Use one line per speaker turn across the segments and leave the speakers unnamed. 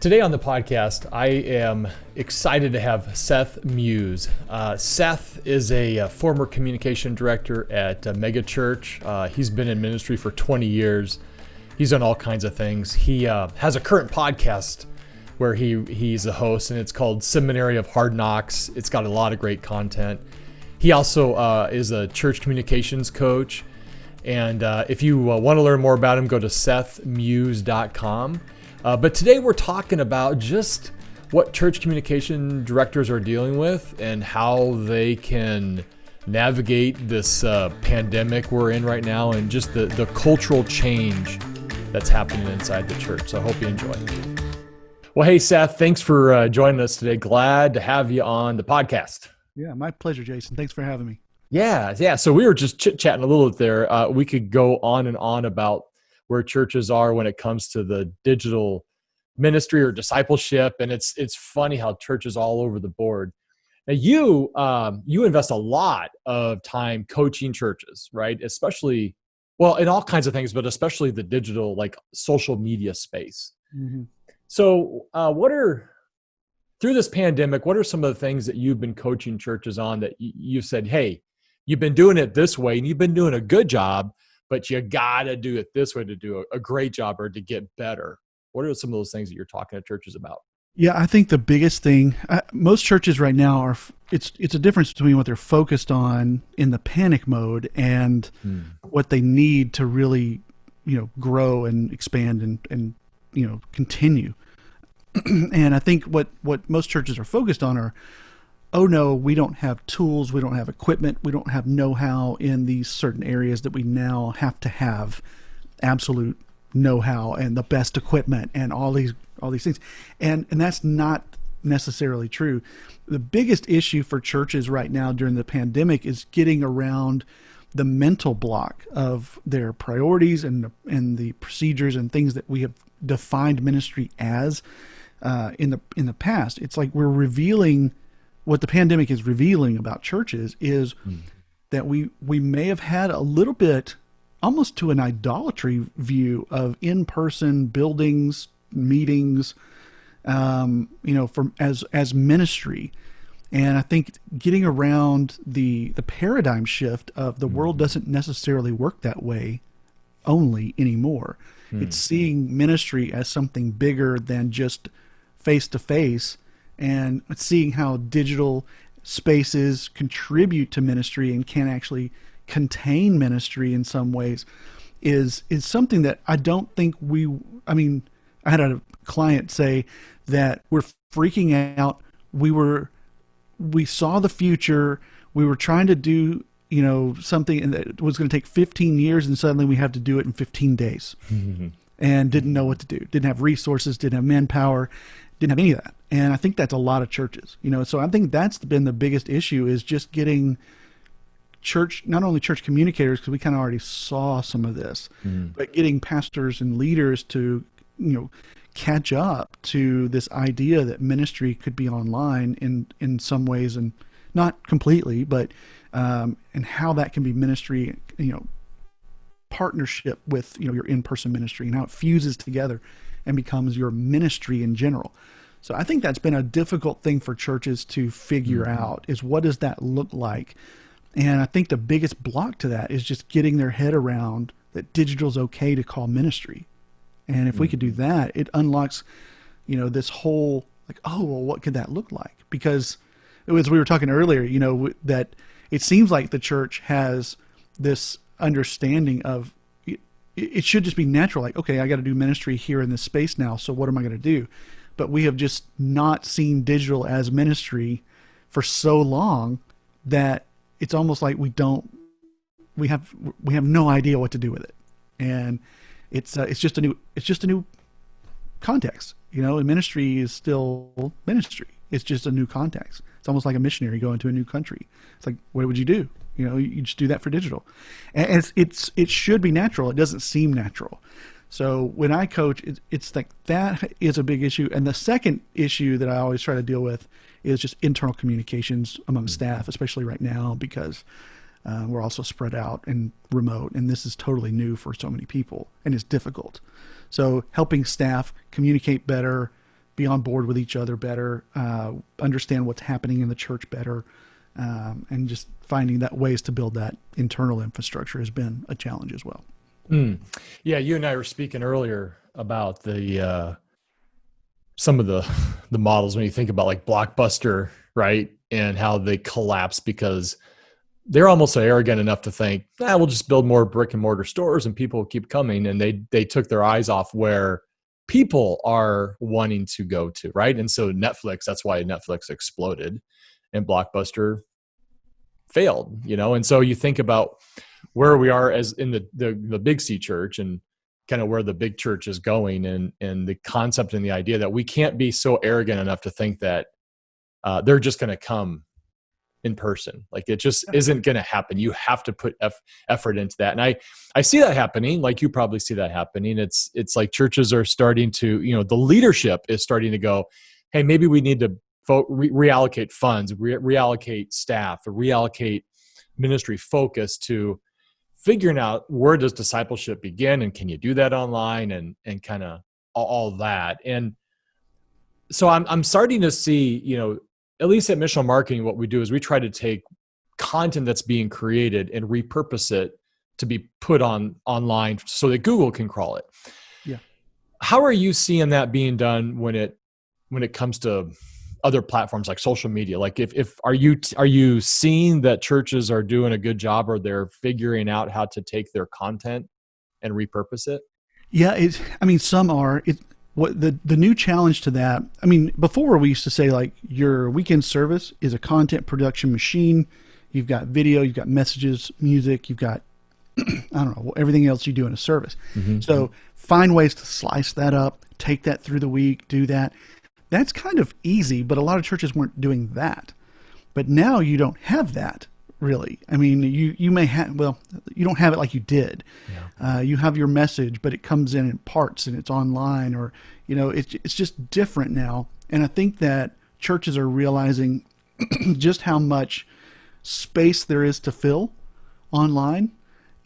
Today on the podcast, I am excited to have Seth Muse. Seth is a former communication director at Mega Church. He's been in ministry for 20 years. He's done all kinds of things. He has a current podcast where he's a host, and it's called Seminary of Hard Knocks. It's got a lot of great content. He also is a church communications coach. And if you want to learn more about him, go to sethmuse.com. But today we're talking about just what church communication directors are dealing with and how they can navigate this pandemic we're in right now and just the cultural change that's happening inside the church. So I hope you enjoy. Well, hey, Seth, thanks for joining us today. Glad to have you on the podcast.
Yeah, my pleasure, Jason. Thanks for having me.
Yeah. So we were just chit-chatting a little bit there. We could go on and on about where churches are when it comes to the digital ministry or discipleship. And it's funny how churches all over the board. Now you invest a lot of time coaching churches, right? Especially, well, in all kinds of things, but especially the digital, like social media space. Mm-hmm. So through this pandemic, what are some of the things that you've been coaching churches on that you've said, hey, you've been doing it this way and you've been doing a good job, but you got to do it this way to do a great job or to get better? What are some of those things that you're talking to churches about?
Yeah, I think the biggest thing, most churches right now it's a difference between what they're focused on in the panic mode and what they need to really, grow and expand and continue. And I think what most churches are focused on are, oh no, we don't have tools, we don't have equipment, we don't have know-how in these certain areas that we now have to have absolute know-how and the best equipment and all these things. And that's not necessarily true. The biggest issue for churches right now during the pandemic is getting around the mental block of their priorities and the procedures and things that we have defined ministry as in the past. It's like we're revealing what the pandemic is revealing about churches is that we may have had a little bit almost to an idolatry view of in-person buildings, meetings, from as ministry. And I think getting around the paradigm shift of the world doesn't necessarily work that way only anymore. It's seeing ministry as something bigger than just face-to-face, and seeing how digital spaces contribute to ministry and can actually contain ministry in some ways is something that I don't think I had a client say that we're freaking out. We saw the future. We were trying to do, something that was going to take 15 years, and suddenly we have to do it in 15 days and didn't know what to do. Didn't have resources, didn't have manpower, didn't have any of that. And I think that's a lot of churches, so I think that's been the biggest issue is just getting not only church communicators, because we kind of already saw some of this, but getting pastors and leaders to, catch up to this idea that ministry could be online in some ways, and not completely, but and how that can be ministry, partnership with, your in-person ministry, and how it fuses together and becomes your ministry in general. So I think that's been a difficult thing for churches to figure out is what does that look like? And I think the biggest block to that is just getting their head around that digital is okay to call ministry. And if we could do that, it unlocks, this whole what could that look like? Because we were talking earlier, that it seems like the church has this understanding of it should just be natural. Like, okay, I got to do ministry here in this space now. So what am I going to do? But we have just not seen digital as ministry for so long that it's almost like we have no idea what to do with it. And it's just a new context, and ministry is still ministry. It's just a new context. It's almost like a missionary going to a new country. It's like, what would you do? You just do that for digital, and it should be natural. It doesn't seem natural. So when I coach, it's like that is a big issue. And the second issue that I always try to deal with is just internal communications among staff, especially right now, because we're also spread out and remote, and this is totally new for so many people, and it's difficult. So helping staff communicate better, be on board with each other better, understand what's happening in the church better, and just finding that ways to build that internal infrastructure has been a challenge as well.
Yeah, you and I were speaking earlier about the some of the models when you think about like Blockbuster, right, and how they collapse because they're almost arrogant enough to think, we'll just build more brick and mortar stores and people will keep coming, and they took their eyes off where people are wanting to go to, right? And so Netflix, that's why Netflix exploded and Blockbuster failed, and so you think about where we are as in the Big C church and kind of where the big church is going, and the concept and the idea that we can't be so arrogant enough to think that they're just going to come in person. Like it just isn't going to happen. You have to put effort into that. And I see that happening. Like you probably see that happening. It's like churches are starting to, the leadership is starting to go, hey, maybe we need to reallocate funds, reallocate staff, or reallocate ministry focus to figuring out where does discipleship begin, and can you do that online, and kind of all that. And so I'm starting to see, at least at Missional Marketing, what we do is we try to take content that's being created and repurpose it to be put online so that Google can crawl it.
Yeah.
How are you seeing that being done when it comes to other platforms like social media? Like are you seeing that churches are doing a good job, or they're figuring out how to take their content and repurpose it?
Yeah, some are. What the new challenge to that, before we used to say like your weekend service is a content production machine. You've got video, you've got messages, music, you've got, I don't know, everything else you do in a service. Mm-hmm. So find ways to slice that up, take that through the week, do that. That's kind of easy, but a lot of churches weren't doing that. But now you don't have that, really. You may have, you don't have it like you did. Yeah. You have your message, but it comes in parts and it's online, or, it's just different now. And I think that churches are realizing just how much space there is to fill online,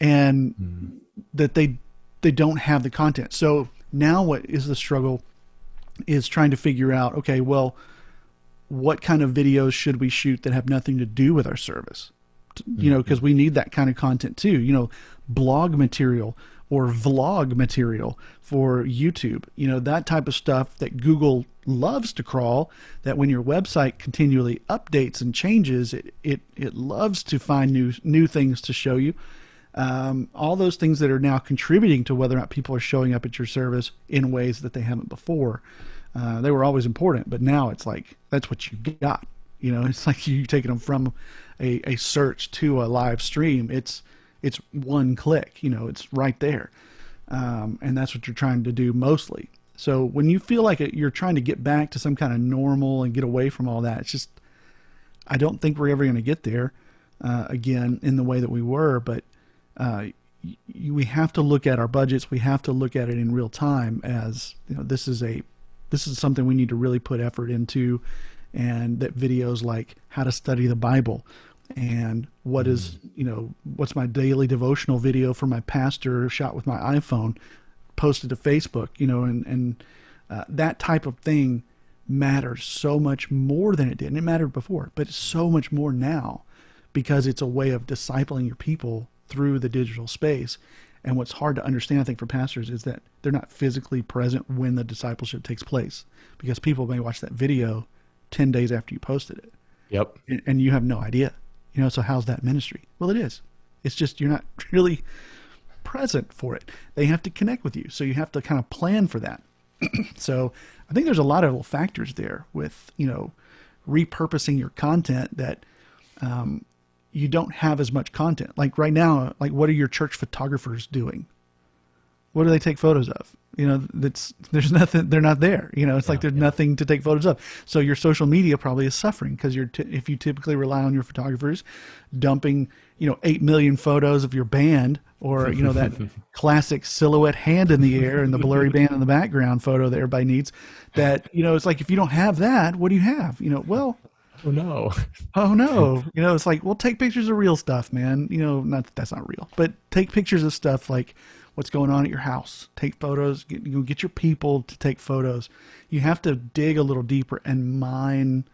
and that they don't have the content. So now what is the struggle is trying to figure out, okay, well, what kind of videos should we shoot that have nothing to do with our service? Because we need that kind of content too, blog material or vlog material for YouTube, that type of stuff that Google loves to crawl, that when your website continually updates and changes, it loves to find new things to show you. All those things that are now contributing to whether or not people are showing up at your service in ways that they haven't before. They were always important, but now it's like, that's what you got. It's like you taking them from a search to a live stream. It's one click, it's right there. And that's what you're trying to do mostly. So when you feel like you're trying to get back to some kind of normal and get away from all that, it's just, I don't think we're ever going to get there again in the way that we were, but we have to look at our budgets. We have to look at it in real time as, this is something we need to really put effort into, and that videos like how to study the Bible and what is, what's my daily devotional video for my pastor shot with my iPhone, posted to Facebook, and that type of thing matters so much more than it did. And it mattered before, but it's so much more now because it's a way of discipling your people through the digital space. And what's hard to understand, I think, for pastors is that they're not physically present when the discipleship takes place, because people may watch that video 10 days after you posted it.
Yep.
And you have no idea, so how's that ministry? Well, it is. It's just, you're not really present for it. They have to connect with you. So you have to kind of plan for that. So I think there's a lot of little factors there with, repurposing your content that, you don't have as much content. Like right now, like what are your church photographers doing? What do they take photos of? There's nothing, they're not there. It's like there's nothing to take photos of. So your social media probably is suffering because if you typically rely on your photographers dumping, 8 million photos of your band, or, that classic silhouette hand in the air and the blurry band in the background photo that everybody needs, that, it's like, if you don't have that, what do you have?
Oh no.
It's like, well, take pictures of real stuff, man. Not that that's not real, but take pictures of stuff like what's going on at your house. Take photos. Get your people to take photos. You have to dig a little deeper and mine.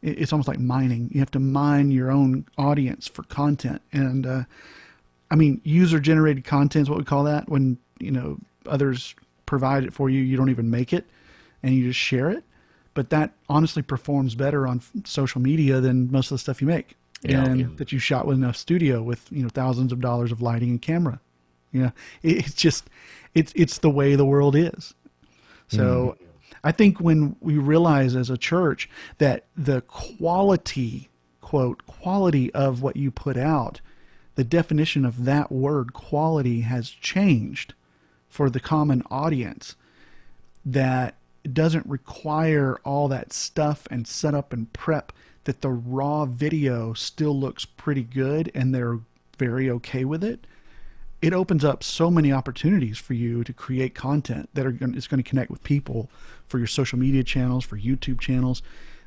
It's almost like mining. You have to mine your own audience for content. And I mean, user-generated content is what we call that. When others provide it for you, you don't even make it, and you just share it. But that honestly performs better on social media than most of the stuff you make, and that you shot with enough studio with thousands of dollars of lighting and camera. It's just it's the way the world is. So I think when we realize as a church that the quality, quote, quality of what you put out, the definition of that word quality has changed for the common audience, that it doesn't require all that stuff and setup and prep, that the raw video still looks pretty good and they're very okay with it. It opens up so many opportunities for you to create content that is going to connect with people for your social media channels, for YouTube channels.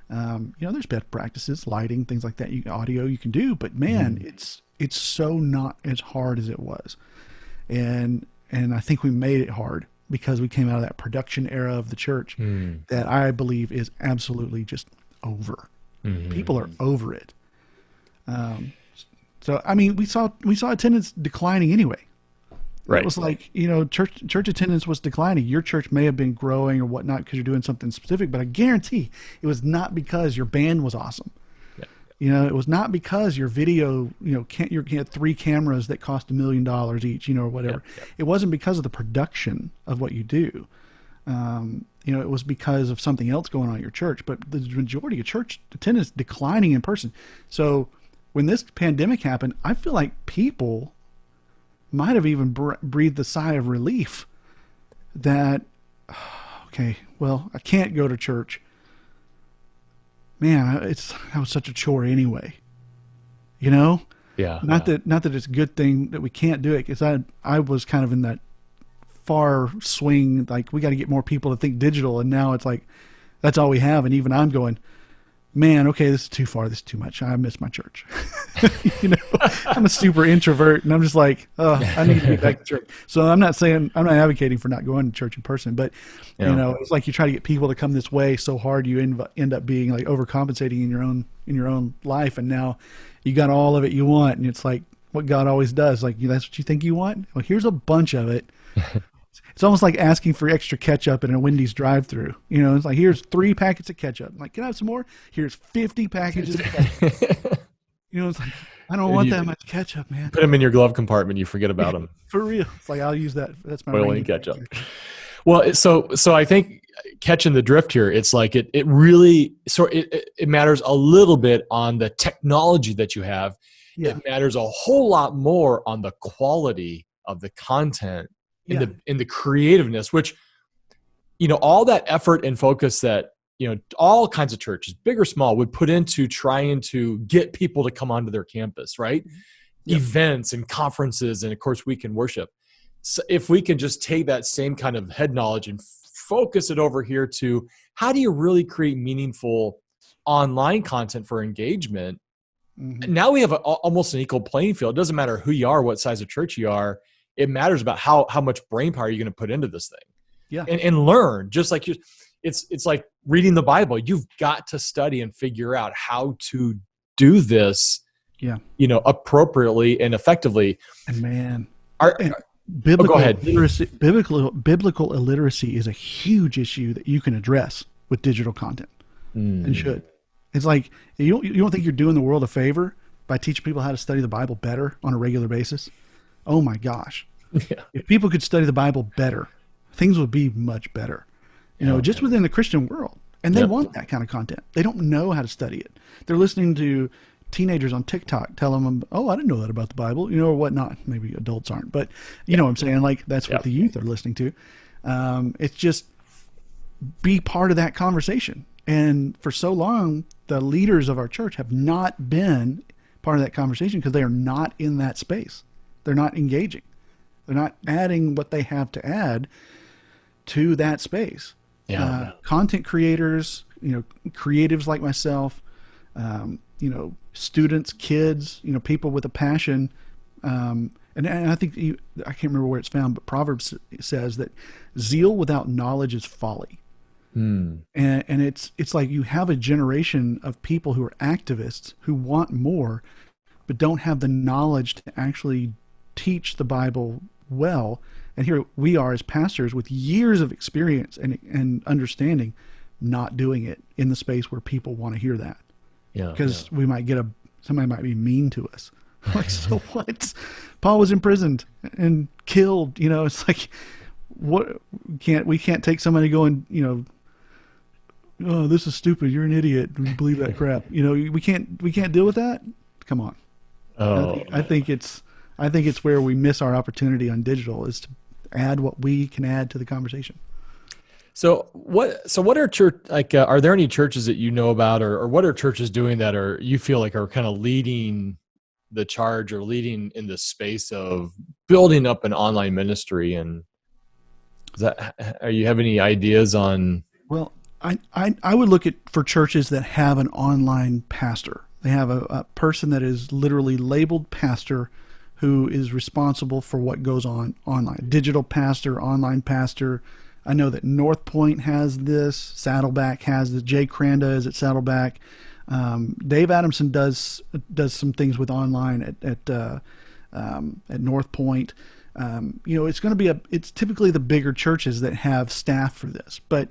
There's best practices, lighting, things like that, audio you can do, but man, it's so not as hard as it was. And I think we made it hard because we came out of that production era of the church that I believe is absolutely just over. People are over it. So, I mean, we saw attendance declining anyway. Right. It was like, church attendance was declining. Your church may have been growing or whatnot because you're doing something specific, but I guarantee it was not because your band was awesome. It was not because your video, you had 3 cameras that cost $1 million each, or whatever. It wasn't because of the production of what you do. It was because of something else going on at your church. But the majority of church attendance declining in person. So when this pandemic happened, I feel like people might have even breathed a sigh of relief that, okay, well, I can't go to church. Man, that was such a chore anyway, Yeah. Not that it's a good thing that we can't do it, because I was kind of in that far swing, like we got to get more people to think digital, and now it's like that's all we have, and even I'm going, man, okay, this is too far, this is too much. I miss my church. I'm a super introvert, and I'm just like, oh, I need to get back to church. So I'm not advocating for not going to church in person, but it's like you try to get people to come this way so hard, you end up being like overcompensating in your own life, and now you got all of it you want, and it's like what God always does. Like, that's what you think you want? Well, here's a bunch of it. It's almost like asking for extra ketchup in a Wendy's drive-thru. It's like, here's 3 packets of ketchup. I'm like, can I have some more? Here's 50 packages of ketchup. It's like, I don't want that much ketchup, man.
Put them in your glove compartment. You forget about them.
For real. It's like, I'll use that. That's my
oil and ketchup. Well, so I think catching the drift here, it's like it really, it matters a little bit on the technology that you have. Yeah. It matters a whole lot more on the quality of the content. In the creativeness, which, all that effort and focus that, all kinds of churches, big or small, would put into trying to get people to come onto their campus, right? Yep. Events and conferences, and of course, weekend worship. So if we can just take that same kind of head knowledge and focus it over here to how do you really create meaningful online content for engagement? Now we have almost an equal playing field. It doesn't matter who you are, what size of church you are. It matters about how much brain power you're going to put into this thing. Yeah. And learn, just like it's like reading the Bible. You've got to study and figure out how to do this, appropriately and effectively.
And man,
go ahead.
Biblical illiteracy is a huge issue that you can address with digital content and should. It's like, you don't think you're doing the world a favor by teaching people how to study the Bible better on a regular basis? Oh my gosh. Yeah. If people could study the Bible better, things would be much better, just within the Christian world. And they want that kind of content. They don't know how to study it. They're listening to teenagers on TikTok tell them, oh, I didn't know that about the Bible, or whatnot. Maybe adults aren't, but you know what I'm saying? Like, that's what the youth are listening to. It's just be part of that conversation. And for so long, the leaders of our church have not been part of that conversation because they are not in that space. They're not engaging. They're not adding what they have to add to that space. Content creators, creatives like myself, students, kids, people with a passion, And I think I can't remember where it's found, but Proverbs says that zeal without knowledge is folly. And it's like you have a generation of people who are activists who want more, but don't have the knowledge to actually teach the Bible well. And here we are as pastors with years of experience and understanding, not doing it in the space where people want to hear that.
Yeah.
Because we might get somebody might be mean to us. Like, so what? Paul was imprisoned and killed. You know, it's like, what we can't take somebody going, you know, oh, this is stupid. You're an idiot. We believe that crap. You know, we can't deal with that. Come on.
Oh,
I think it's where we miss our opportunity on digital, is to add what we can add to the conversation.
So what are church, like, are there any churches that you know about, or what are churches doing that you feel like are kind of leading the charge or leading in the space of building up an online ministry? And you have any ideas on?
Well, I would look for churches that have an online pastor. They have a person that is literally labeled pastor, who is responsible for what goes on online. Digital pastor, online pastor. I know that North Point has this. Saddleback has the Jay Cranda is at Saddleback. Dave Adamson does some things with online at North Point. You know, it's typically the bigger churches that have staff for this, but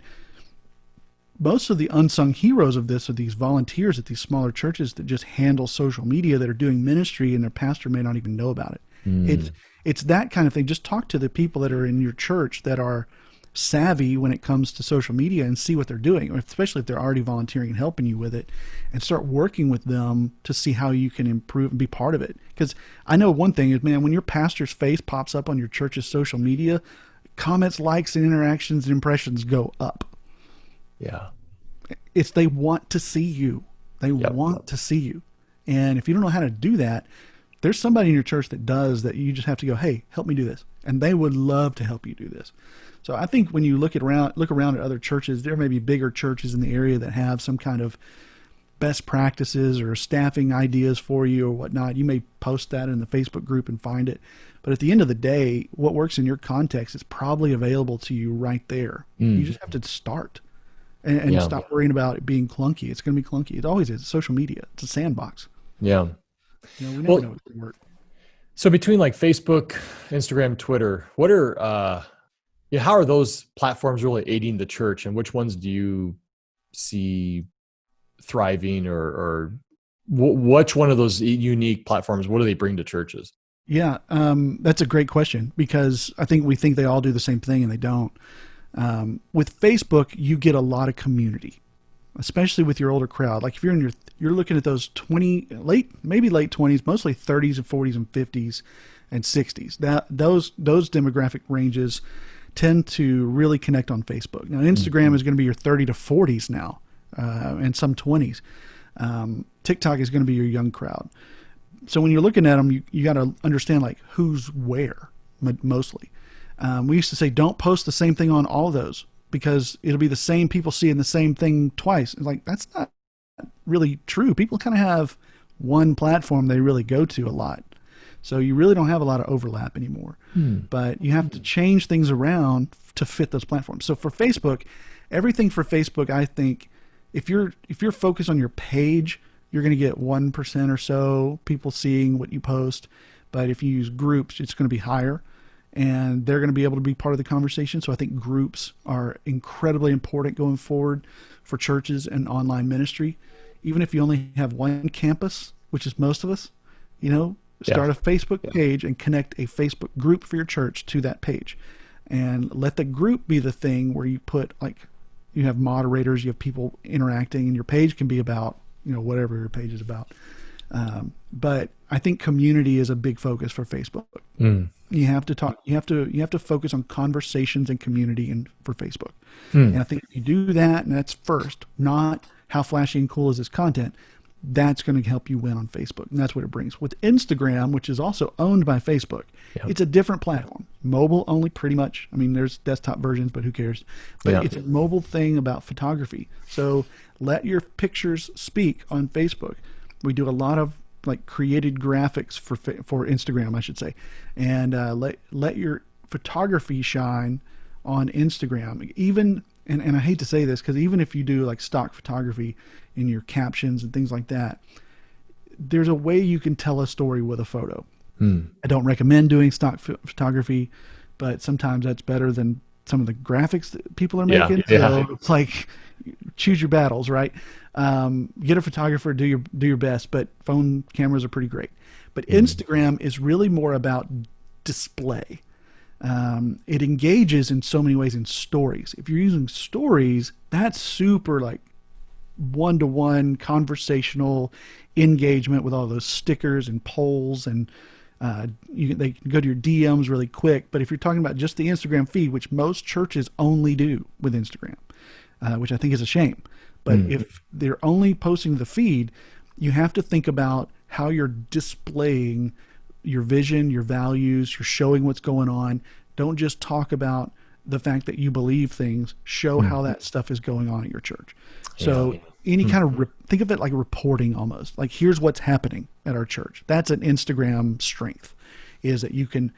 most of the unsung heroes of this are these volunteers at these smaller churches that just handle social media, that are doing ministry, and their pastor may not even know about it. It's that kind of thing. Just talk to the people that are in your church that are savvy when it comes to social media and see what they're doing, especially if they're already volunteering and helping you with it, and start working with them to see how you can improve and be part of it. Because I know one thing is, man, when your pastor's face pops up on your church's social media, comments, likes, and interactions and impressions go up.
Yeah.
They want to see you. They want to see you. And if you don't know how to do that, there's somebody in your church that does that. You just have to go, hey, help me do this. And they would love to help you do this. So I think when you look around at other churches, there may be bigger churches in the area that have some kind of best practices or staffing ideas for you or whatnot. You may post that in the Facebook group and find it. But at the end of the day, what works in your context is probably available to you right there. You just have to start. And stop worrying about it being clunky. It's going to be clunky. It always is. It's social media. It's a sandbox.
Yeah.
You know, we never know what's going to work.
So between like Facebook, Instagram, Twitter, what are, how are those platforms really aiding the church, and which ones do you see thriving, or which one of those unique platforms, what do they bring to churches?
Yeah. That's a great question, because I think we think they all do the same thing, and they don't. With Facebook, you get a lot of community, especially with your older crowd. Like if you're looking at those maybe late 20s, mostly 30s and 40s and 50s and 60s. Those demographic ranges tend to really connect on Facebook. Now, Instagram is going to be your 30 to 40s now, and some 20s. TikTok is going to be your young crowd. So when you're looking at them, you got to understand like who's where mostly. We used to say, don't post the same thing on all of those, because it'll be the same people seeing the same thing twice. And like, that's not really true. People kind of have one platform they really go to a lot. So you really don't have a lot of overlap anymore, but you have to change things around to fit those platforms. So for Facebook, everything for Facebook, I think if you're focused on your page, you're going to get 1% or so people seeing what you post. But if you use groups, it's going to be higher, and they're going to be able to be part of the conversation. So I think groups are incredibly important going forward for churches and online ministry. Even if you only have one campus, which is most of us, start a Facebook page and connect a Facebook group for your church to that page, and let the group be the thing where you put, like, you have moderators, you have people interacting, and your page can be about, whatever your page is about. But I think community is a big focus for Facebook. You have to talk. You have to focus on conversations and community for Facebook. And I think if you do that, and that's first, not how flashy and cool is this content, that's going to help you win on Facebook. And that's what it brings. With Instagram, which is also owned by Facebook, it's a different platform. Mobile only, pretty much. I mean, there's desktop versions, but who cares? But it's a mobile thing about photography. So let your pictures speak on Facebook. We do a lot of like created graphics for Instagram, I should say, and let your photography shine on Instagram. Even and I hate to say this, because even if you do like stock photography in your captions and things like that, there's a way you can tell a story with a photo. I don't recommend doing stock photography, but sometimes that's better than some of the graphics that people are making. So it's like, choose your battles, right? Get a photographer, do your best, but phone cameras are pretty great. But Instagram is really more about display. It engages in so many ways in stories. If you're using stories, that's super like one-to-one conversational engagement with all those stickers and polls, and they can go to your DMs really quick. But if you're talking about just the Instagram feed, which most churches only do with Instagram, which I think is a shame. But if they're only posting the feed, you have to think about how you're displaying your vision, your values, you're showing what's going on. Don't just talk about the fact that you believe things, show how that stuff is going on at your church. So any kind of, think of it like reporting almost. Like, here's what's happening at our church. That's an Instagram strength, is that you can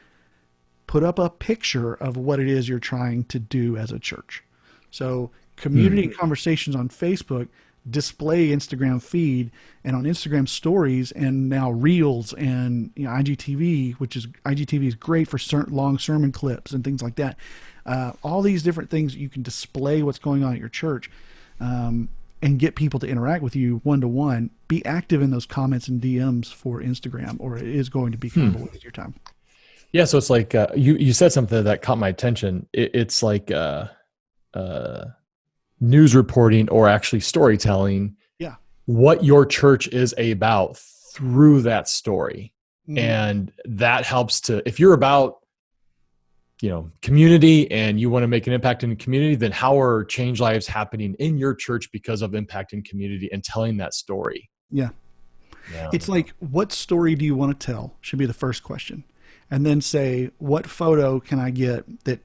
put up a picture of what it is you're trying to do as a church. So community conversations on Facebook display Instagram feed, and on Instagram stories, and now reels, and IGTV, which is IGTV is great for long sermon clips and things like that. All these different things, you can display what's going on at your church, and get people to interact with you one-to-one. Be active in those comments and DMs for Instagram, or it is going to be kind of a waste of your time.
Yeah, so it's like you said something that caught my attention. It's like news reporting, or actually storytelling.
Yeah,
what your church is about through that story, and that helps to, if you're about community and you want to make an impact in the community, then how are change lives happening in your church because of impacting community and telling that story?
Yeah. It's like, what story do you want to tell should be the first question. And then say, what photo can I get that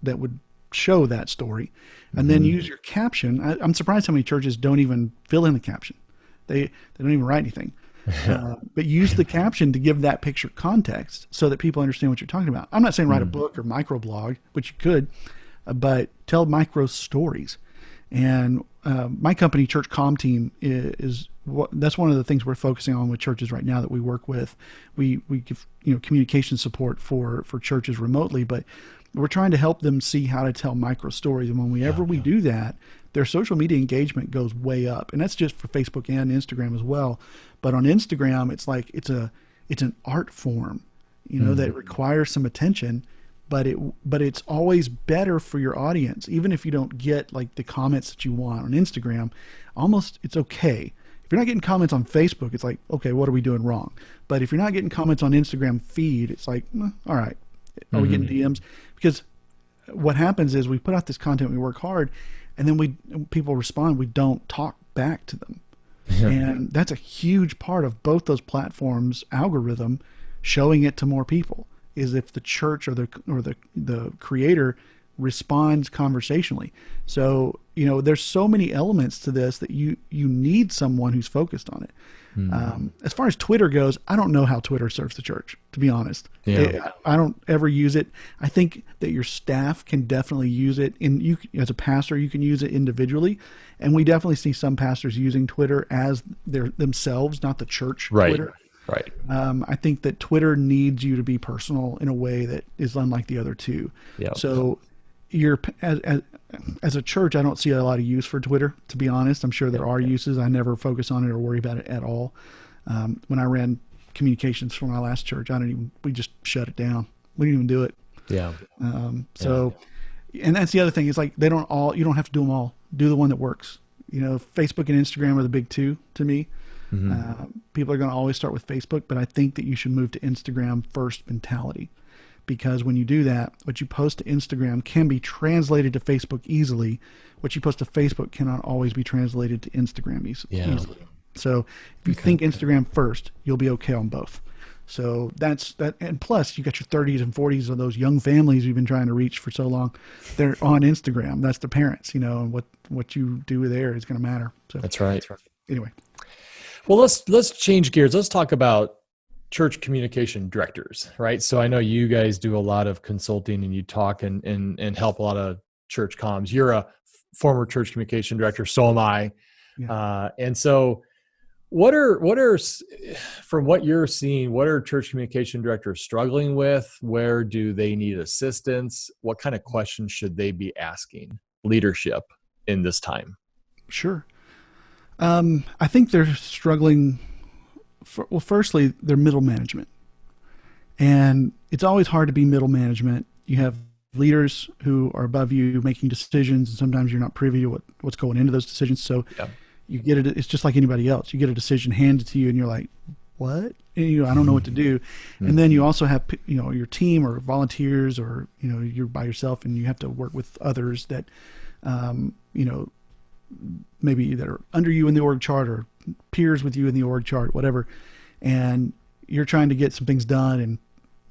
would show that story? And then use your caption. I'm surprised how many churches don't even fill in the caption. They don't even write anything. But use the caption to give that picture context so that people understand what you're talking about. I'm not saying write a book or microblog, which you could, but tell micro stories. And my company, Church Comm Team, that's one of the things we're focusing on with churches right now that we work with. We give communication support for churches remotely, but we're trying to help them see how to tell micro stories. And whenever we do that, their social media engagement goes way up. And that's just for Facebook and Instagram as well. But on Instagram, it's like it's an art form, that requires some attention, but it's always better for your audience. Even if you don't get like the comments that you want on Instagram, it's okay. If you're not getting comments on Facebook, it's like, okay, what are we doing wrong? But if you're not getting comments on Instagram feed, it's like, all right, are we getting DMs? Because what happens is we put out this content, we work hard, and then people respond, we don't talk back to them. And that's a huge part of both those platforms' algorithm showing it to more people, is if the church or the creator responds conversationally. So, there's so many elements to this that you need someone who's focused on it. As far as Twitter goes, I don't know how Twitter serves the church, to be honest. I don't ever use it. I think that your staff can definitely use it. You, as a pastor, you can use it individually. And we definitely see some pastors using Twitter as themselves, not the church Twitter.
Right.
I think that Twitter needs you to be personal in a way that is unlike the other two. Yep. So as a church, I don't see a lot of use for Twitter, to be honest. I'm sure there are uses. I never focus on it or worry about it at all. When I ran communications for my last church, we just shut it down. We didn't even do it. Yeah. And that's the other thing. It's like you don't have to do them all. Do the one that works. Facebook and Instagram are the big two to me. People are going to always start with Facebook, but I think that you should move to Instagram first mentality. Because when you do that, what you post to Instagram can be translated to Facebook easily. What you post to Facebook cannot always be translated to Instagram easily. So if you think Instagram first, you'll be okay on both. So that's that. And plus, you got your 30s and 40s of those young families you've been trying to reach for so long. They're on Instagram. That's the parents, and what you do there is going to matter. So
that's right.
Anyway.
Well, let's change gears. Let's talk about church communication directors, right? So I know you guys do a lot of consulting and you talk and help a lot of church comms. You're a former church communication director, so am I.
Yeah.
And so from what you're seeing, what are church communication directors struggling with? Where do they need assistance? What kind of questions should they be asking leadership in this time?
Sure. I think they're struggling. Firstly, they're middle management. And it's always hard to be middle management. You have leaders who are above you making decisions, and sometimes you're not privy to what's going into those decisions. So you get it. It's just like anybody else. You get a decision handed to you, and you're like, "What?" And, I don't know what to do. And then you also have, your team or volunteers, or you're by yourself, and you have to work with others that, maybe that are under you in the org chart or peers with you in the org chart, whatever. And you're trying to get some things done. And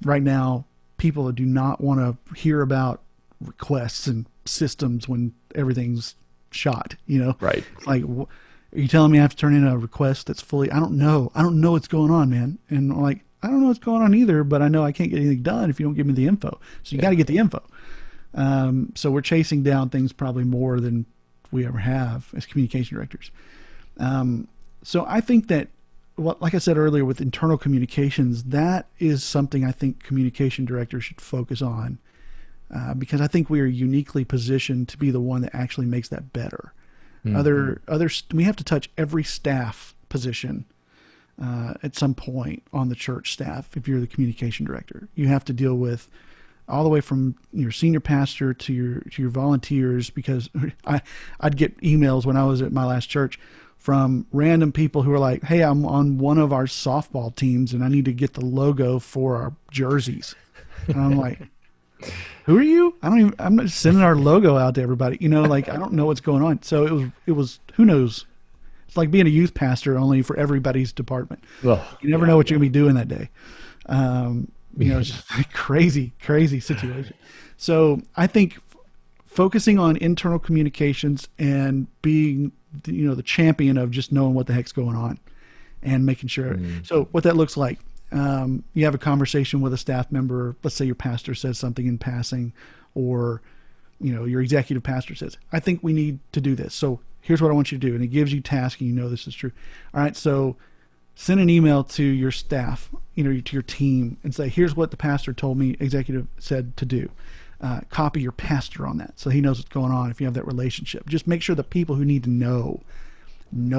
right now, people do not want to hear about requests and systems when everything's shot,
Right.
Like, are you telling me I have to turn in a request that's fully, I don't know what's going on, man. And I'm like, I don't know what's going on either, but I know I can't get anything done if you don't give me the info. So you got to get the info. So we're chasing down things probably more than we ever have as communication directors. So I think that, like I said earlier, with internal communications, that is something I think communication directors should focus on, because I think we are uniquely positioned to be the one that actually makes that better. We have to touch every staff position at some point on the church staff. If you're the communication director, you have to deal with all the way from your senior pastor to your volunteers, because I'd get emails when I was at my last church from random people who are like, "Hey, I'm on one of our softball teams and I need to get the logo for our jerseys." And I'm like, "Who are you?" I'm not sending our logo out to everybody. I don't know what's going on. So it was who knows? It's like being a youth pastor, only for everybody's department. Well, you never know what you're going to be doing that day. It's just a crazy situation. So I think focusing on internal communications and being, the champion of just knowing what the heck's going on and making sure. So what that looks like, you have a conversation with a staff member. Let's say your pastor says something in passing, or, your executive pastor says, "I think we need to do this. So here's what I want you to do." And it gives you tasks, and this is true. All right. So send an email to your staff, to your team, and say, "Here's what the pastor told me, executive said to do." Copy your pastor on that so he knows what's going on if you have that relationship. Just make sure the people who need to know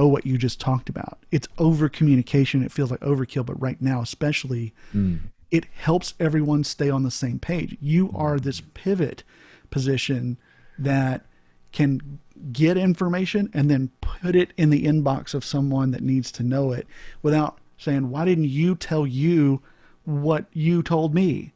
what you just talked about. It's over communication. It feels like overkill, but right now especially, it helps everyone stay on the same page. You are this pivot position that can get information and then put it in the inbox of someone that needs to know it without saying, "Why didn't you tell you what you told me?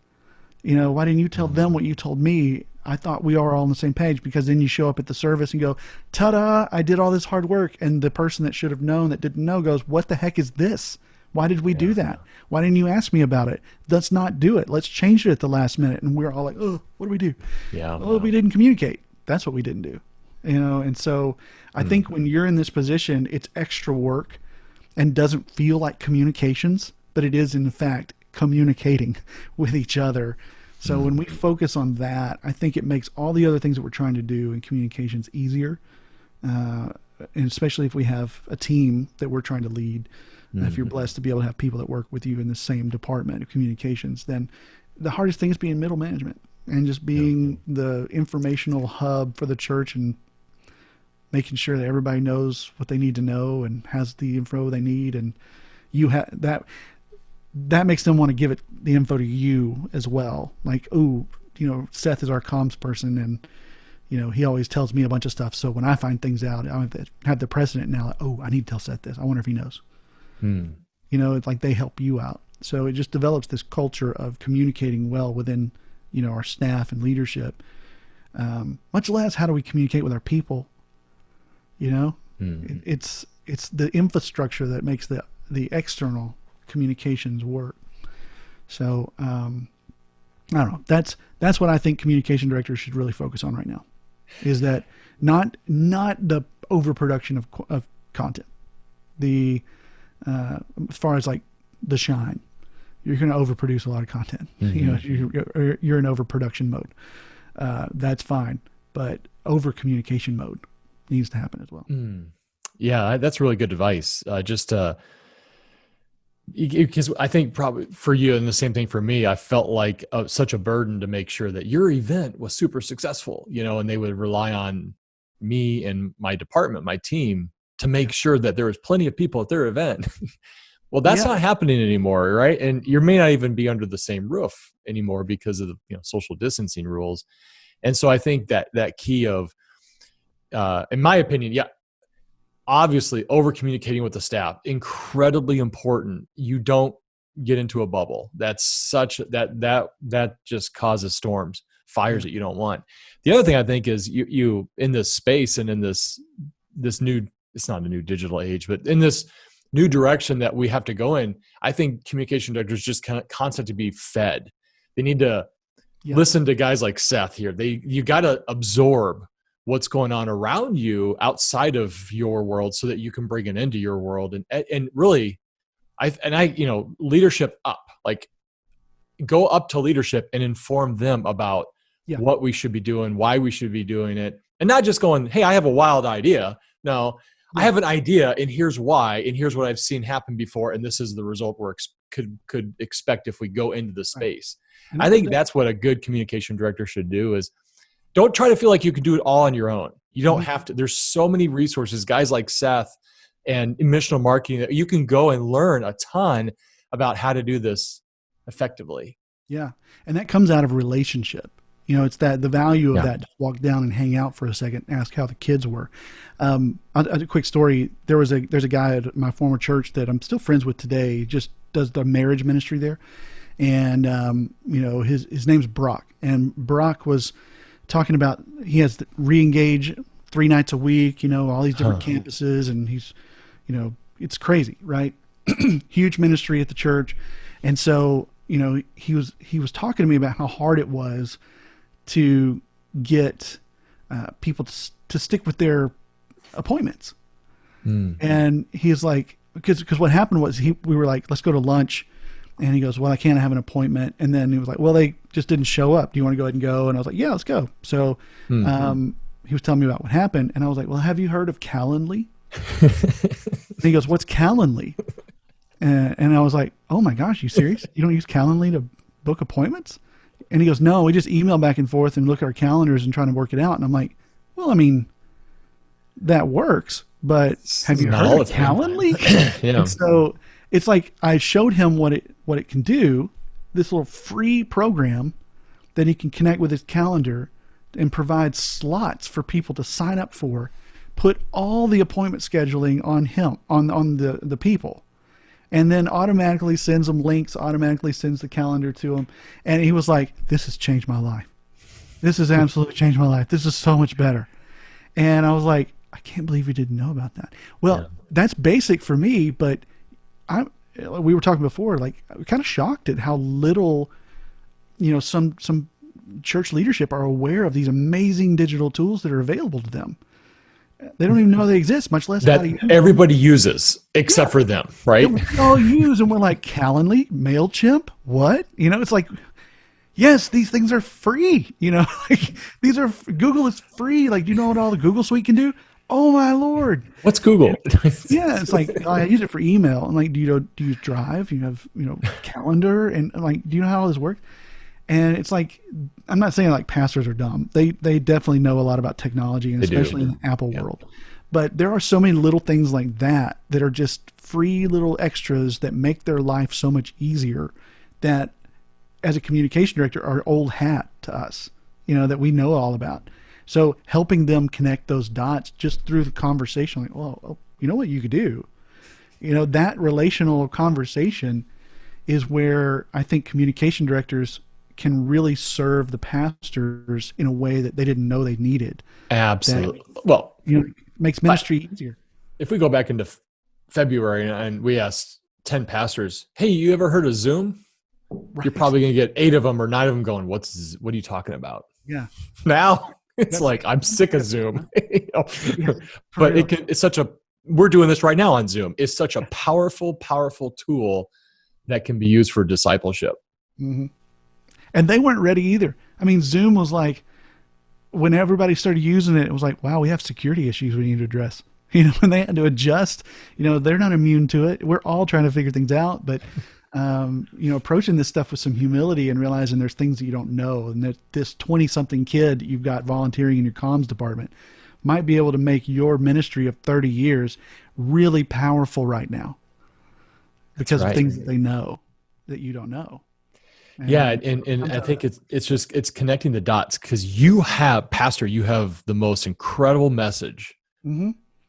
Why didn't you tell them what you told me? I thought we are all on the same page." Because then you show up at the service and go, "Ta-da, I did all this hard work." And the person that should have known that didn't know goes, "What the heck is this? Why did we do that? Why didn't you ask me about it? Let's not do it. Let's change it at the last minute." And we're all like, "Oh, what do we do?" We didn't communicate. That's what we didn't do. And so I think when you're in this position, it's extra work and doesn't feel like communications, but it is in fact communicating with each other. So when we focus on that, I think it makes all the other things that we're trying to do in communications easier. And especially if we have a team that we're trying to lead, if you're blessed to be able to have people that work with you in the same department of communications, then the hardest thing is being middle management and just being the informational hub for the church and making sure that everybody knows what they need to know and has the info they need. And you have that makes them want to give the info to you as well. Like, "Oh, Seth is our comms person, and he always tells me a bunch of stuff. So when I find things out, I have the precedent now. Like, oh, I need to tell Seth this. I wonder if he knows." It's like they help you out. So it just develops this culture of communicating well within, our staff and leadership. Much less how do we communicate with our people? It's the infrastructure that makes the external communications work. So I don't know. That's what I think communication directors should really focus on right now. Is that not the overproduction of content, the as far as like the shine. You're going to overproduce a lot of content.
Mm-hmm.
You know, you're in overproduction mode. That's fine, but over communication mode needs to happen as well.
Yeah, that's really good advice. Because I think probably for you, and the same thing for me, I felt like such a burden to make sure that your event was super successful, you know, and they would rely on me and my department, my team, to make sure that there was plenty of people at their event. Well, that's not happening anymore, right? And you may not even be under the same roof anymore because of the social distancing rules. And so I think that key of, in my opinion, obviously over communicating with the staff, incredibly important. You don't get into a bubble. That's such that just causes storms, fires that you don't want. The other thing I think is you in this space and in this new, it's not a new digital age, but in this new direction that we have to go in, I think communication directors just kind of constantly be fed. They need to listen to guys like Seth here. You got to absorb what's going on around you outside of your world so that you can bring it into your world. And really, leadership up, like go up to leadership and inform them about what we should be doing, why we should be doing it. And not just going, hey, I have a wild idea. No, I have an idea and here's why, and here's what I've seen happen before. And this is the result we're could expect if we go into the space. Right. I think that's what a good communication director should do is don't try to feel like you can do it all on your own. You don't have to. There's so many resources, guys like Seth and missional marketing, that you can go and learn a ton about how to do this effectively. Yeah.
And that comes out of relationship. You know, it's the value of that. Just walk down and hang out for a second, ask how the kids were. A quick story. There's a guy at my former church that I'm still friends with today. He just does the marriage ministry there. And, his name's Brock. And Brock was talking about, he has Reengage 3 nights a week, all these different campuses. And he's, it's crazy, right? Huge ministry at the church. And so, he was talking to me about how hard it was to get people to stick with their appointments. And he's like, because what happened was we were like, let's go to lunch. And he goes, well, I can't have an appointment. And then he was like, well, they just didn't show up. Do you want to go ahead and go? And I was like, yeah, let's go. So he was telling me about what happened. And I was like, well, have you heard of Calendly? And he goes, what's Calendly? And I was like, oh my gosh, you serious? You don't use Calendly to book appointments? And he goes, no, we just email back and forth and look at our calendars and try to work it out. And I'm like, well, I mean, that works, but have you heard of Calendly? And so it's like I showed him what it can do, this little free program that he can connect with his calendar and provide slots for people to sign up for, put all the appointment scheduling on him, on the people. And then automatically sends them links, automatically sends the calendar to them. And he was like, this has changed my life. This has absolutely changed my life. This is so much better. And I was like, I can't believe you didn't know about that. Well, that's basic for me, but we were talking before, like I'm kind of shocked at how little, some church leadership are aware of these amazing digital tools that are available to them. They don't even know they exist, much less
that everybody uses except for them, right?
We all use, and we're like, Calendly, MailChimp, what? It's like, yes, these things are free. Like Google is free. Like, do you know what all the Google Suite can do? Oh my Lord!
What's Google?
Yeah, it's like I use it for email. I'm like, do you use Drive? You have Calendar, and I'm like, do you know how all this works? And it's like, I'm not saying like pastors are dumb. They definitely know a lot about technology, and especially in the Apple world. But there are so many little things like that are just free little extras that make their life so much easier, that as a communication director are old hat to us, that we know all about. So helping them connect those dots just through the conversation, like, well, you know what you could do? That relational conversation is where I think communication directors can really serve the pastors in a way that they didn't know they needed.
Absolutely. Well,
makes ministry easier.
If we go back into February and we asked 10 pastors, hey, you ever heard of Zoom? Right. You're probably going to get 8 of them or 9 of them going, what are you talking about?
Yeah.
Now it's like, I'm sick of Zoom. But it's such a we're doing this right now on Zoom. It's such a powerful, powerful tool that can be used for discipleship.
Mm-hmm. And they weren't ready either. I mean, Zoom was like, when everybody started using it, it was like, wow, we have security issues we need to address. When they had to adjust, they're not immune to it. We're all trying to figure things out, but, approaching this stuff with some humility and realizing there's things that you don't know, and that this 20-something kid you've got volunteering in your comms department might be able to make your ministry of 30 years really powerful right now because of things that they know that you don't know.
And I think it's connecting the dots, because you have the most incredible message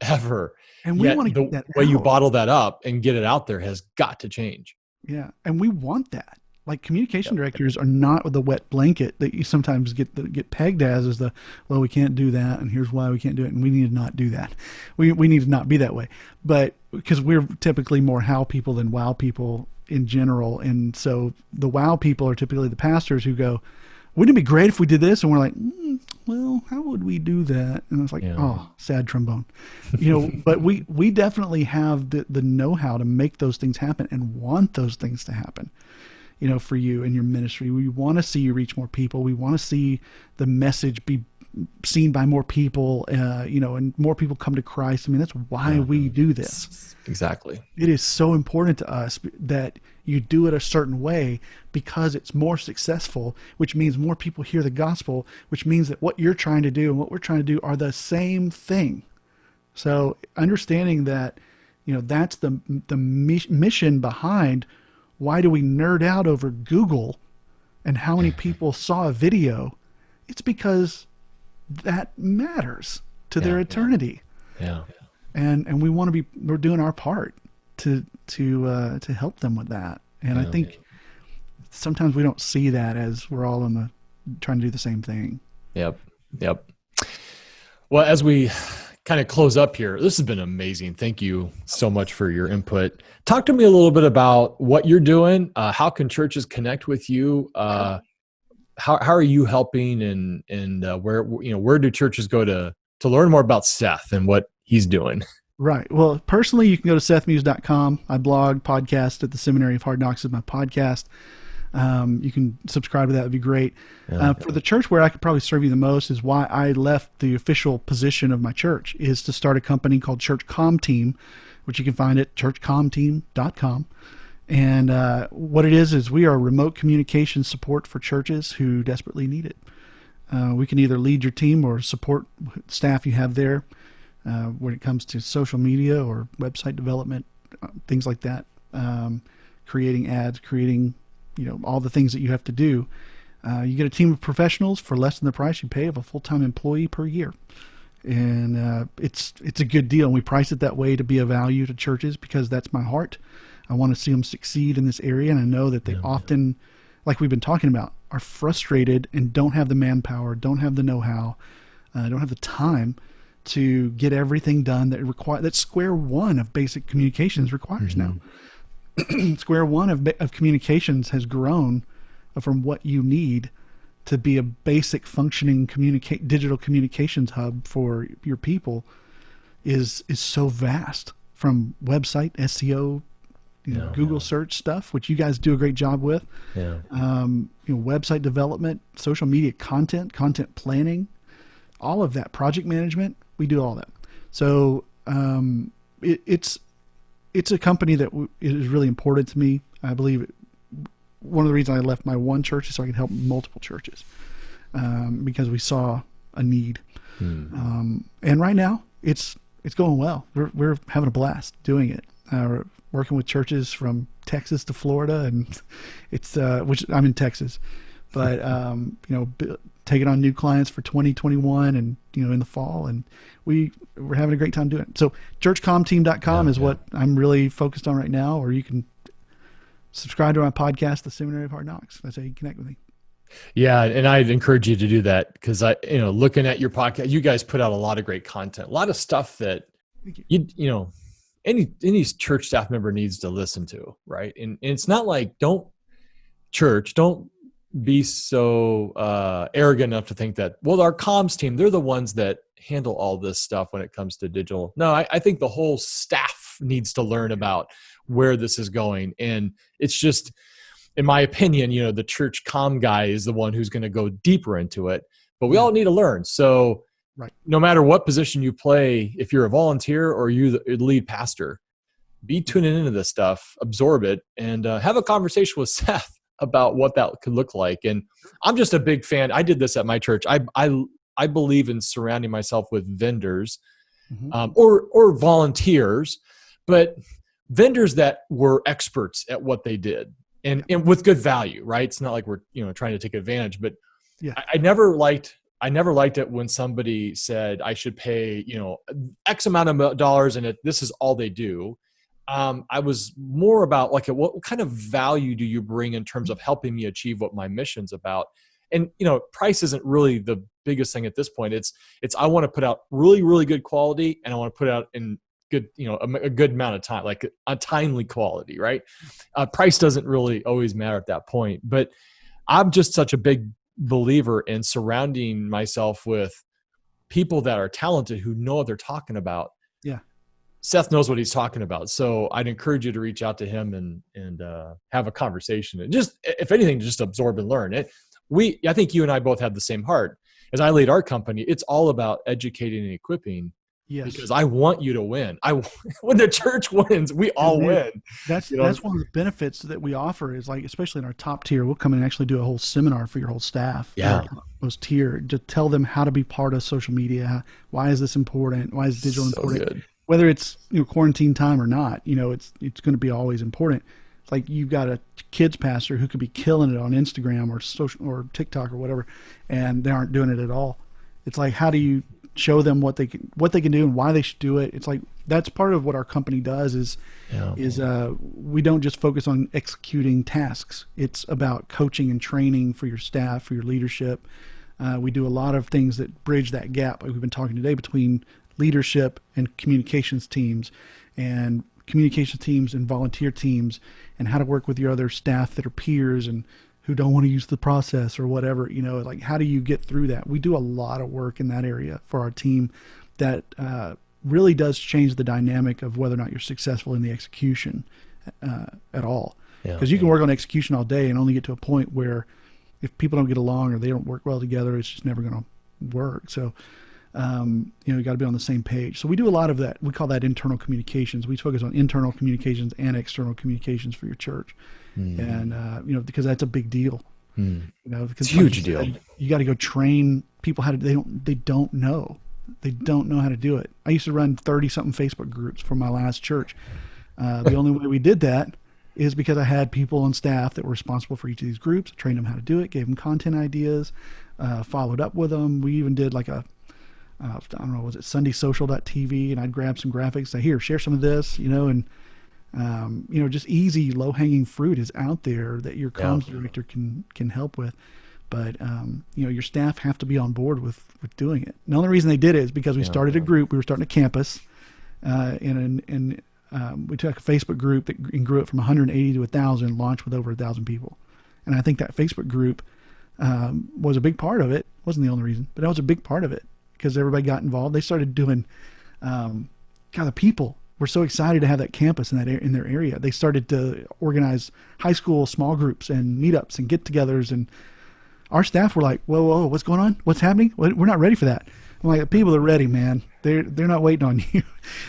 ever.
And we want to get that
way you bottle that up and get it out there has got to change.
Yeah. And we want that. Like, communication directors are not the wet blanket that you sometimes get pegged as well, we can't do that, and here's why we can't do it, and we need to not do that. We need to not be that way. But because we're typically more how people than wow people in general, and so the wow people are typically the pastors who go, wouldn't it be great if we did this? And we're like, well, how would we do that? And it's like, oh, sad trombone. But we definitely have the know-how to make those things happen and want those things to happen. For you and your ministry. We want to see you reach more people. We want to see the message be seen by more people, and more people come to Christ. I mean, that's why we do this.
Exactly.
It is so important to us that you do it a certain way, because it's more successful, which means more people hear the gospel, which means that what you're trying to do and what we're trying to do are the same thing. So understanding that, that's the mission behind why do we nerd out over Google and how many people saw a video? It's because that matters to their eternity.
Yeah.
And we want to we're doing our part to help them with that. And I think sometimes we don't see that as we're all trying to do the same thing.
Yep. Well, as we kind of close up here, this has been amazing. Thank you so much for your input. Talk to me a little bit about what you're doing. How can churches connect with you? How are you helping, and where do churches go to learn more about Seth and what he's doing?
Right. Well, personally, you can go to sethmuse.com. I blog, podcast at the Seminary of Hard Knocks is my podcast. You can subscribe to that. Would be great. For the church, where I could probably serve you the most is why I left the official position of my church, is to start a company called Church Comm Team, which you can find at churchcommteam.com. And what it is we are remote communication support for churches who desperately need it. We can either lead your team or support staff you have there when it comes to social media or website development, things like that, creating ads, creating all the things that you have to do. You get a team of professionals for less than the price you pay of a full-time employee per year. And it's a good deal. And we price it that way to be a value to churches, because that's my heart. I want to see them succeed in this area. And I know that they often, like we've been talking about, are frustrated and don't have the manpower, don't have the know-how, don't have the time to get everything done that square one of basic communications requires now. Square one of communications has grown from what you need to be a basic functioning digital communications hub for your people is so vast, from website SEO, Google search stuff, which you guys do a great job with. Website development, social media content planning, all of that, project management. We do all that. So it's a company that is really important to me. I believe one of the reasons I left my one church is so I could help multiple churches, because we saw a need. And right now it's going well. We're having a blast doing it. We're working with churches from Texas to Florida, and it's which I'm in Texas, but taking on new clients for 2021 and in the fall, and we're having a great time doing it. So churchcommteam.com is what I'm really focused on right now, or you can subscribe to my podcast, The Seminary of Hard Knocks. That's how you connect with me.
Yeah, and I'd encourage you to do that, because looking at your podcast, you guys put out a lot of great content, a lot of stuff that any church staff member needs to listen to, right? And it's not like don't be so arrogant enough to think that, well, our comms team, they're the ones that handle all this stuff when it comes to digital. No, I think the whole staff needs to learn about where this is going. And it's just, in my opinion, the church comm guy is the one who's going to go deeper into it, but we all need to learn. So
right.
No matter what position you play, if you're a volunteer or you're the lead pastor, be tuning into this stuff, absorb it, and have a conversation with Seth about what that could look like. And I'm just a big fan. I did this at my church. I believe in surrounding myself with vendors, or volunteers, but vendors that were experts at what they did and with good value, right? It's not like we're, trying to take advantage, but I never liked it when somebody said I should pay, X amount of dollars and this is all they do. I was more about like, what kind of value do you bring in terms of helping me achieve what my mission's about? And, price isn't really the biggest thing at this point. It's I want to put out really, really good quality, and I want to put out in good, a good amount of time, like a timely quality, right? Price doesn't really always matter at that point, but I'm just such a big believer in surrounding myself with people that are talented who know what they're talking about.
Yeah.
Seth knows what he's talking about. So I'd encourage you to reach out to him and have a conversation, and just, if anything, just absorb and learn it. I think you and I both have the same heart. As I lead our company, it's all about educating and equipping. Yes. Because I want you to win. When the church wins, we all win.
That's one of the benefits that we offer is, like, especially in our top tier, we'll come in and actually do a whole seminar for your whole staff.
Yeah.
Most tier, to tell them how to be part of social media. Why is this important? Why is digital important?
Good.
Whether it's quarantine time or not, it's going to be always important. It's like you've got a kids pastor who could be killing it on Instagram or social or TikTok or whatever, and they aren't doing it at all. It's like, how do you show them what they can do and why they should do it? It's like, that's part of what our company does is we don't just focus on executing tasks. It's about coaching and training for your staff, for your leadership. We do a lot of things that bridge that gap, like we've been talking today, between leadership and communications teams and volunteer teams, and how to work with your other staff that are peers and who don't want to use the process or whatever, like, how do you get through that? We do a lot of work in that area for our team that really does change the dynamic of whether or not you're successful in the execution at all. Because you can work on execution all day and only get to a point where if people don't get along or they don't work well together, it's just never going to work. So, you got to be on the same page. So we do a lot of that. We call that internal communications. We focus on internal communications and external communications for your church. And, because that's a big deal, because
it's a huge deal.
You got to go train people how to, they don't know how to do it. I used to run 30 something Facebook groups for my last church. The only way we did that is because I had people on staff that were responsible for each of these groups, trained them how to do it, gave them content ideas, followed up with them. We even did like I don't know, was it sundaysocial.tv, and I'd grab some graphics, say, here, share some of this, and just easy low-hanging fruit is out there that your comms director can help with. But your staff have to be on board with doing it. And the only reason they did it is because we started a group. We were starting a campus, and we took a Facebook group and grew it from 180 to 1,000, launched with over 1,000 people. And I think that Facebook group was a big part of it. Wasn't the only reason, but that was a big part of it, because everybody got involved. They started doing, the people were so excited to have that campus in their area. They started to organize high school small groups and meetups and get-togethers, and our staff were like, whoa, what's going on? What's happening? We're not ready for that. I'm like, people are ready, man. They're not waiting on you.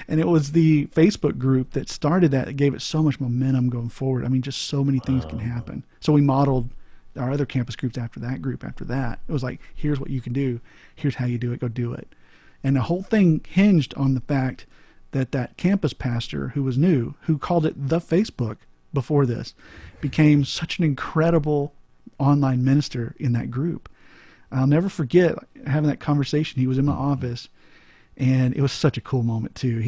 And it was the Facebook group that started that gave it so much momentum going forward. I mean, just so many things can happen. So we modeled our other campus groups after that group. After that, it was like, here's what you can do. Here's how you do it. Go do it. And the whole thing hinged on the fact that campus pastor who was new, who called it the Facebook before this, became such an incredible online minister in that group. I'll never forget having that conversation. He was in my office, and it was such a cool moment too.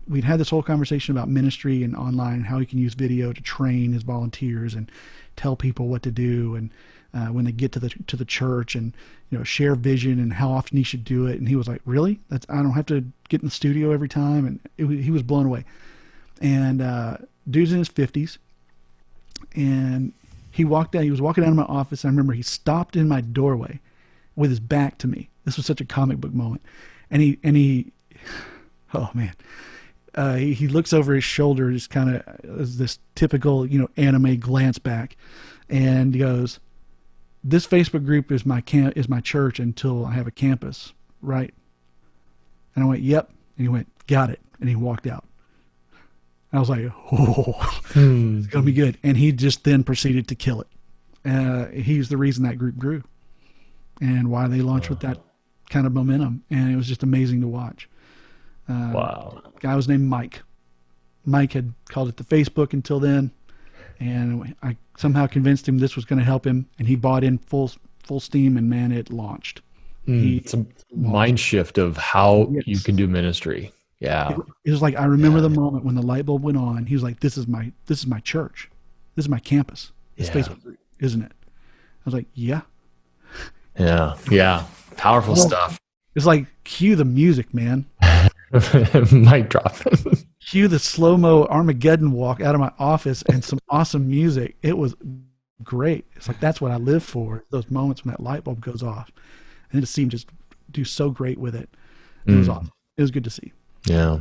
We'd had this whole conversation about ministry and online, how he can use video to train his volunteers and tell people what to do, and when they get to the church, and share vision and how often he should do it. And he was like, "Really? I don't have to get in the studio every time." And he was blown away. And dude's in his 50s, and he was walking out of my office. I remember he stopped in my doorway, with his back to me. This was such a comic book moment. And he oh man, he looks over his shoulder, just kind of this typical, anime glance back, and he goes, "This Facebook group is my church until I have a campus, right?" And I went, "Yep." And he went, "Got it." And he walked out. I was like, "Oh, it's gonna be good." And he just then proceeded to kill it. He's the reason that group grew, and why they launched with that kind of momentum. And it was just amazing to watch.
Wow.
Guy was named Mike. Mike had called it the Facebook until then, and I somehow convinced him this was going to help him, and he bought in full steam, and man, it launched.
It's a mind shift of how you can do ministry. Yeah.
It was like, I remember the moment when the light bulb went on. He was like, this is my church. This is my campus. It's Facebook group, isn't it? I was like, yeah.
Yeah. Powerful stuff.
It's like, cue the music, man.
Mic drop.
Cue the slow-mo Armageddon walk out of my office and some awesome music. It was great. It's like, that's what I live for, those moments when that light bulb goes off. And it seemed just do so great with it. It was awesome. It was good to see.
Yeah.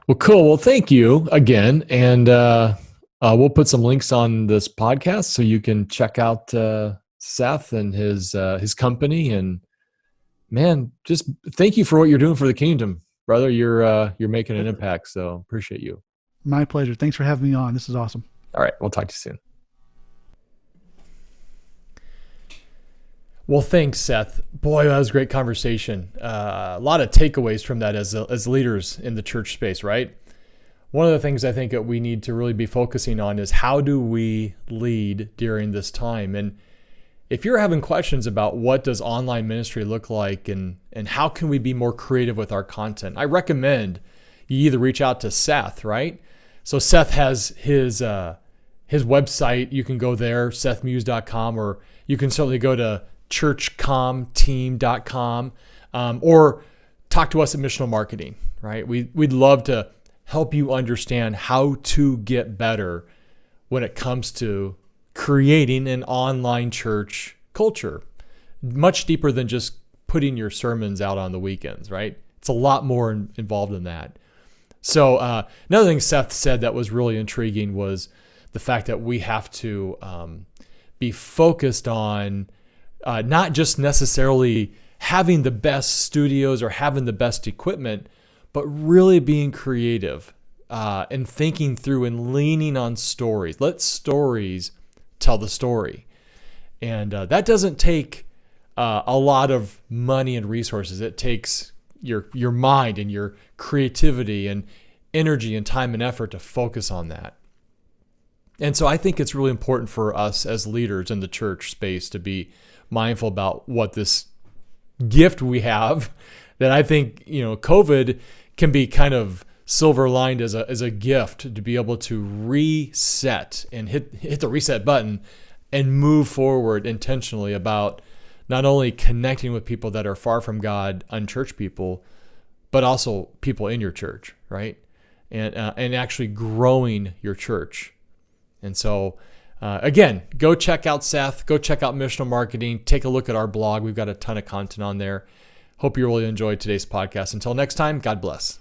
Well, cool. Well, thank you again. And we'll put some links on this podcast so you can check out Seth and his company. And man, just thank you for what you're doing for the kingdom, brother. You're making an impact. So appreciate you.
My pleasure. Thanks for having me on. This is awesome.
All right. We'll talk to you soon. Well, thanks, Seth. Boy, that was a great conversation. A lot of takeaways from that as leaders in the church space, right? One of the things I think that we need to really be focusing on is how do we lead during this time? And if you're having questions about what does online ministry look like and how can we be more creative with our content, I recommend you either reach out to Seth, right? So Seth has his website. You can go there, sethmuse.com, or you can certainly go to churchcomteam.com, or talk to us at Missional Marketing, right? We'd love to help you understand how to get better when it comes to creating an online church culture, much deeper than just putting your sermons out on the weekends, right? It's a lot more involved in that. So another thing Seth said that was really intriguing was the fact that we have to be focused on not just necessarily having the best studios or having the best equipment, but really being creative and thinking through and leaning on stories. Let stories tell the story. And that doesn't take a lot of money and resources. It takes your mind and your creativity and energy and time and effort to focus on that. And so I think it's really important for us as leaders in the church space to be mindful about what this gift we have that I think, COVID can be kind of silver lined as a gift to be able to reset and hit the reset button and move forward intentionally about not only connecting with people that are far from God, unchurched people, but also people in your church, right? And actually growing your church. And so, again, go check out Seth, go check out Missional Marketing, take a look at our blog. We've got a ton of content on there. Hope you really enjoyed today's podcast. Until next time, God bless.